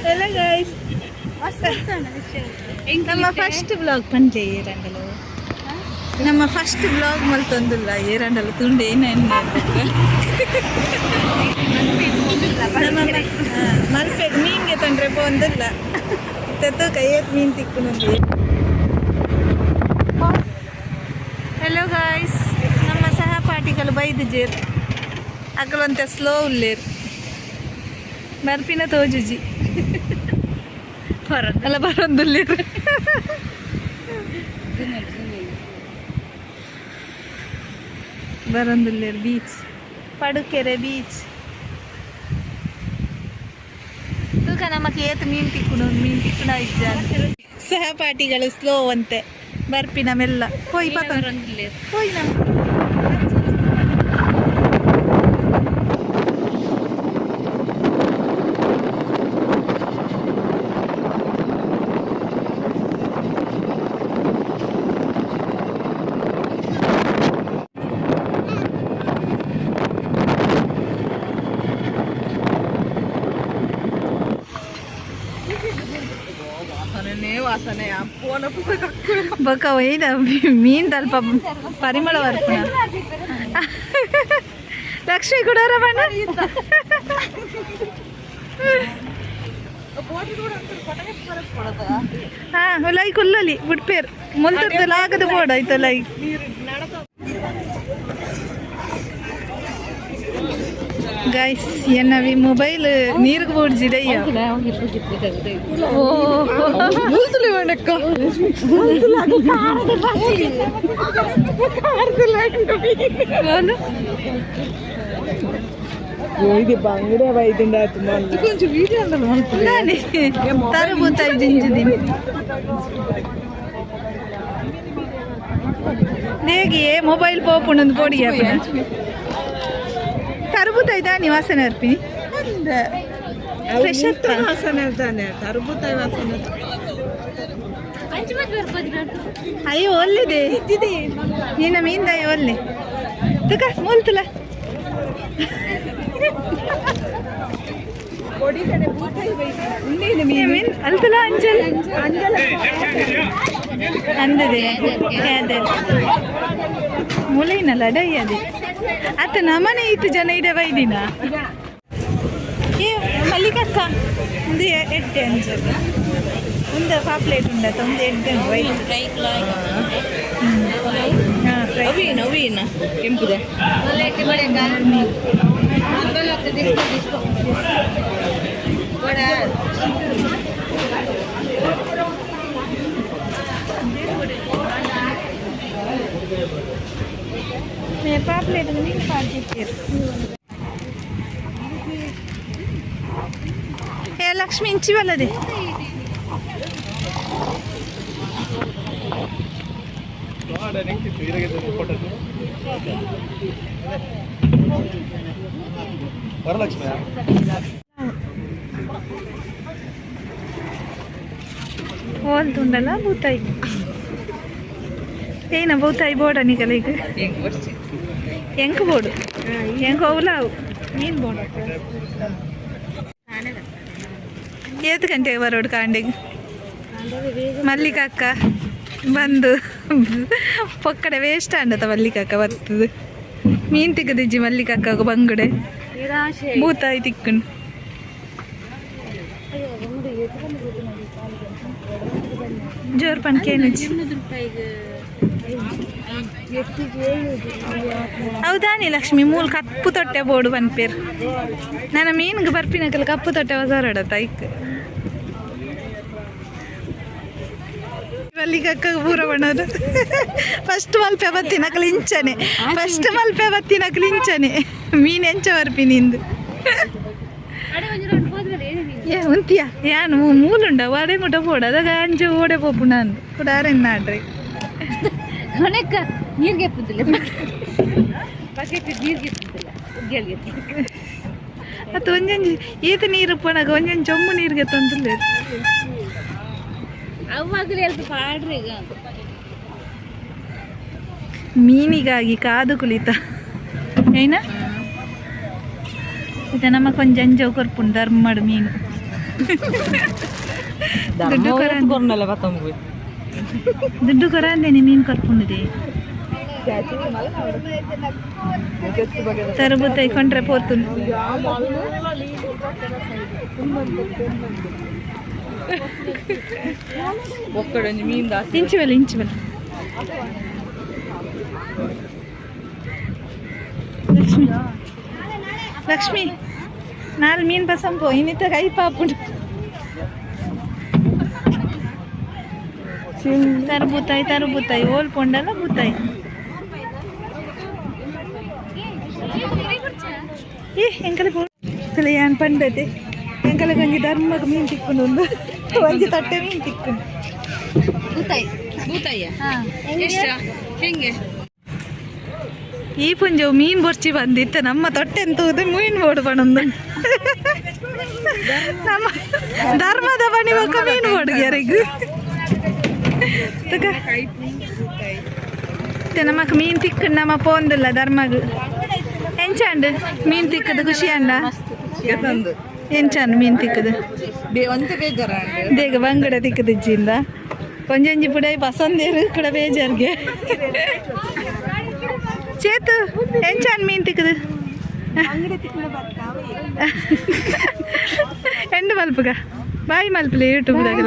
ಎಲ್ಲ ಗೈಸ್ ನಮ್ಮ first blog ಪಂಚೆ ಏರಂಡಲು ನಮ್ಮ ಫಸ್ಟ್ ಬ್ಲಾಗ್ ಮಲ್ತೊಂದಿಲ್ಲ ಏರಂಡಲು ತುಂಡು ಏನೇನು ಮಲ್ಪೆಗ್ ಮೀನ್ಗೆ ತಂದ್ರೆ ಪೋಂದಿಲ್ಲ ತೆತ್ತು ಕೈಯತ್ ಮೀನು ತಿಕ್ಕು ಹಲೋ ಗಾಯ್ಸ್ ನಮ್ಮ ಸಹಪಾಠಿಗಳು ಬೈದಿಜೇರು ಅಕ್ಕಲಂತೆ ಸ್ಲೋ ಉಲ್ಲೇರು ಬರ್ಪಿನ ತೋಜುಜಿ ಅಲ್ಲ ಬರೊಂದುಲ್ಲೇರು ಬರೊಂದುಲ್ಲೇರು ಬೀಚ್ ಪಡುಕೆರೆ ಬೀಚ್ ತೂಕ ನಮಗೆ ಏತು ಮೀನು ತಿಕ್ಕುನ ಇಜ್ಜ ಸಹಪಾಠಿಗಳು ಸ್ಲೋ ಅಂತೆ ಬರ್ಪಿನ ಮೆಲ್ಲ ಹೋಯ್ ಹೋಯ್ ನಮ್ಮ ಬೊಕ್ಕ ಒಯ್ದ ಮೀನು ಸ್ವಲ್ಪ ಪರಿಮಳ ಬರ್ಪುಣ ಲಕ್ಷ್ಮಿ ಕೊಡೋರ ಬಣ್ಣ ಹಾಂ ಲೈ ಕುಲ್ಲಲಿ ಬಿಡ್ಪೇರು ಮುಲ್ತದ್ದು ಆಗದು ಬೋಡ ಆಯ್ತು ಲೈ ಗೈಸ್ ಏನವಿ ಮೊಬೈಲ್ ನೀರಿಗೆ ಬೋಡ್ಜಿದಯ್ಯ తరుబూతాయి జింజిది నేగి ಮೊಬೈಲ್ ಪೋಪುಂಡು ಪೋಡಿಗೆ ತರಬೂತಾಯಿ ದಾನಿ ವಾಸನೆ ಅರ್ಪಿನಿ ಫ್ರೆಶ್ ವಾಸನೆ ತಾನೆ ತರಬೂತಾಯಿ ವಾಸನೆ ಅಯ್ಯೋ ಒಳ್ಳೆದೆ ನಿನ್ನ ಮೀನ್ದಾಯ ಒಳ್ಳೆ ತುಕ ಮೂಲ್ತುಲ ಅಲ್ತಲ ಅಂಜಲ್ ಅಂದದೆ ಮುಲೈನಲ್ಲ ಡೈ ಅದೇ ಅತ್ತ ನಮ್ಮನೆ ಇಟ್ಟು ಜನ ಇದೆ ಬೈದಿನ ಏ ಮಲ್ಲಿಕಕ್ಕ ಒಂದು ಎಡ್ಡೆ ಅಂಜಲ್ ಒಂದು ಪಾಪ್ಲೇಟ್ ಉಂಡತ್ತ ಒಂದು ಎಡ್ಡೆ ವೈಟ್ ನವೀನ ಕೆಂಪುದೆ ಪಾಪ್ಲೇಟ್ ಮೀನು ಪಾಕಿರ್ತೀರಿ ಏ ಲಕ್ಷ್ಮಿ ಇಂಚಿವಲ್ಲದೆ ಹೋಲ್ತುಂಡಲ್ಲ ಬೂತಾಯಿ ಏನ ಬೂತಾಯಿ ಬೋಡ ನಿಕಲ ಈಗ ಎಂಕ ಬೋಡು ಎಂಕ ಹೋಗ್ಲಾವು ಮೀನು ಬೋಡ ಏತು ಗಂಟೆಗೆ ಬರೋಡು ಕಾಂಡೆಗೆ ಮಲ್ಲಿಕಕ್ಕ ಬಂದು ಪೊಕ್ಕಡೆ ವೇಸ್ಟ್ ಅಂಡತ ಮಲ್ಲಿಕಕ್ಕ ಬರ್ತದೆ ಮೀನು ತಿಕ್ಕದಿಜ್ಜಿ ಮಲ್ಲಿಕಕ್ಕ ಬಂಗುಡೆ ಬೂತಾಯಿ ತಿಕ್ಕುಂಡು ಜೋರ್ ಪನ್ಕೇನುಜ್ಜಿ ಹೌದಾನಿ ಲಕ್ಷ್ಮಿ ಮೂಲ ಕಪ್ಪು ತೊಟ್ಟೆ ಬೋಡು ಪನ್ಪೇರು ನನ್ನ ಮೀನಿಗೆ ಬರ್ಪಿನಕಲ್ ಕಪ್ಪು ತೊಟ್ಟೆ ಹೊಸರಡತ್ತ ಐಕ್ ಮಲ್ಲಿಕಕ್ಕ ಪೂರ ಬಣ್ಣದು ಫಸ್ಟ್ ಮಲ್ಪೆ ಬತ್ತಿನಕಲ್ ಇಂಚನೆ ಫಸ್ಟ್ ಮಲ್ಪೆ ಬತ್ತಿನಕಲ್ ಇಂಚನೆ ಮೀನು ಎಂಚ ಬರ್ಪಿ ನಿಂದು ಏ ಉಂತಿಯಾ ಯಾನು ಮೂಲುಂಡ ಒಡೆ ಮುಟ ಪೋಡ ಅದಾಗ ಅಂಜು ಓಡೆ ಪೋಪು ನಾನು ಕುಡಾರೆನ್ ನಾಡ್ರಿ ಹೊಣಕ್ಕ ನೀರಿಗೆ ಎಪ್ಪುದಿಲ್ಲ ಬಕೆಟ್ ನೀರಿಗೆ ಎಪ್ಪುದಿಲ್ಲ ಅದು ಒಂಜೊಂಜಿ ಈತ ನೀರು ಪೋನಾಗ ಒಂಜೊಂಜಿ ಜೊಮ್ಮು ನೀರಿಗೆ ತಂದಿಲ್ಲ ಅವಾಗಲೇ ಸ್ವಲ್ಪ ಪಾಡ್ರಿ ಈಗ ಮೀನಿಗಾಗಿ ಕಾದು ಕುಳಿತ ಏನ ಇದು ನಮ್ಮ ಕೊಂಚ ಕೊರ್ಪುಂಡು ಧರ್ಮಡು ಮೀನು ದುಡ್ಡು ಕೊರ ಅಂದೇನೆ ಮೀನು ಕರ್ಕೊಂಡಿದೆ ತರಬುತ್ತಾಯಿ ಕೊಂಡ್ರೆ ಪೋತು ಇಂಚುವಲ್ಲ ಲಕ್ಷ್ಮಿ ಲಕ್ಷ್ಮಿ ನಾಲ್ ಮೀನ್ ಬಸಂಪು ಇನ್ನಿತ್ತ ಕೈ ಪಾಪುಡು ತರಬುತ್ತಾಯಿ ಓಲ್ ಪೊಂಡಲ್ಲ ಬುತ್ತಾಯಿ ಎಂಕಲ ಏನ್ ಪಂಡತೆ ಎಂಕಲ ಗಂಜಿ ಧರ್ಮಕ್ಕೆ ಮೀನು ತಿಕ್ಕೊಂಡು ಒಂದು ಒಂಜಿ ತಟ್ಟೆ ಮೀನು ತಿಕ್ಕೊಂಡು ಈ ಪುಂಜು ಮೀನ್ ಬೊರ್ಚಿ ಬಂದಿತ್ತು ನಮ್ಮ ತೊಟ್ಟೆ ಅಂತೂದು ಮೀನು ಬೋಡು ಪಣೊಂದು ನಮ್ಮ ಧರ್ಮದ ಬಣಿ ಒಕ್ಕ ಮೀನು ಬೋಡ್ಗ್ಯಾರಿಗೂ ನಮಕ್ ಮೀನ್ ತಿಕ್ಕಂಡು ನಮ್ಮ ಪೋಂದಿಲ್ಲ ಧರ್ಮಗ್ ಎಂಚಾಂಡ್ ಮೀನ್ ತಿಕ್ಕದು ಖುಷಿ ಅಂಡ ಎಂಚಾಂಡ್ ಮೀನ್ ತಿಕ್ಕದು ಬೇಗ ಬಂಗಡ ತಿಕ್ಕದಿಜ್ಜಿಂದ ಕೊಂಜಂಜಿ ಪುಡೈ ಪಸಂದೇರು ಕೂಡ ಬೇಜಾರ್ಗೆ ಚೇತು ಎಂಚಾಂಡ್ ಮೀನ್ ತಿಕ್ಕದು ಎಂಡು ಮಲ್ಪಗ ಬಾಯಿ ಮಲ್ಪಲೆ ಯೂಟ್ಯೂಬ್ದಾಗ